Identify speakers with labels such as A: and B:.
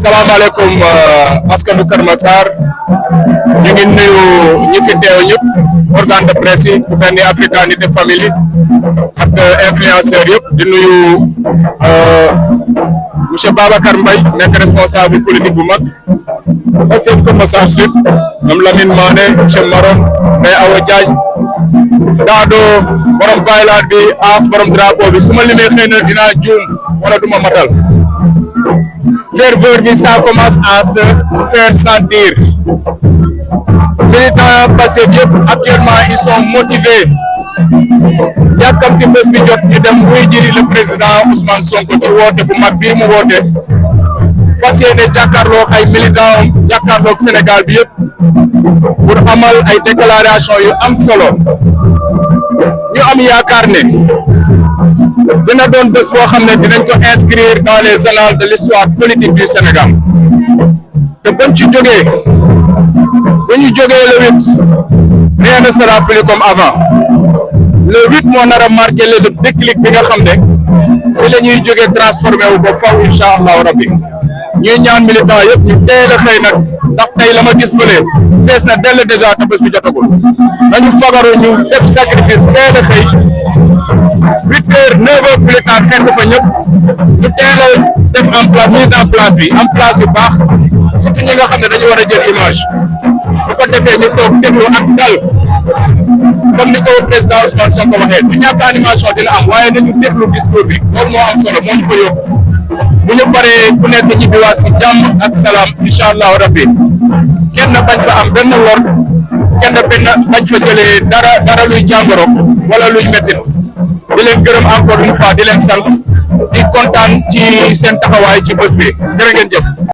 A: salaamaaleykum askanu Kër Massar ñu ngi nuyu ñi fi teew ñëpp organe de presse yi ku mel ni Africanité Family ak influenceurs yëpp di nuyu monsieur Babacar Mbaye nekk responsable politique bu mag Pastef Kër Massar Sud ñoom Lamine Mané monsieur Maron Ndeye Awa Diagne Dado borom baylaat bi As borom drapeau bi su ma limee xëy na dinaa juum wala duma matal ferveur bi ça commence à se faire sentir. Militants Pastef yëpp actuellement ils sont motivés yàkkamti bés bi jot ñu dem wuy jiri le président Ousmane Sonko ci woote bu mag bii mu woote fas yéene jàkkaarloog ay militants jàkkaarloog Sénégal bi yëpp pour amal ay déclaration yu am solo ñu am yaakaar ne dina doon bés boo xam ne dinañ ko inscrire dans les annales de l'histoire politique du Sénégal te bañ ci jógee bu ñu jógee le 8 rien ne sera plus comme avant le 8 moo nar a marqué le déclic bi nga xam ne fi la ñuy jógee transformé wu ba faw incha allahu rabbi ñuy ñaan militant yëpp ñu teel a xëy nag ndax tey la ma gis fële fees na dell déjà te bés bi jotagul nañu fagaru ñu def sacrifice teel a xëy 8 heures 9 heures plus tard fekk fa ñëpp ñu teel a def mise en place bi en place yu baax surtout ñi nga xam ne dañu war a jël image bu ko defee ñu toog déglu ak dal comme ni ko président Ousmane Sonko waxee du ñàkk animation dina am waaye nañu déglu discours bi loolu moo am solo moo ñu fa yóbbu bu ñu paree ku nekk ñibbiwaat si jàmm ak salaam incha allahu rabbi kenn bañ fa am benn lor kenn bañ fa jëlee dara luy jàngoro wala luy métti di leen gërëm encore une fois di leen sant di kontaan ci seen taxawaay ci bés bi jërë ngeen jëf.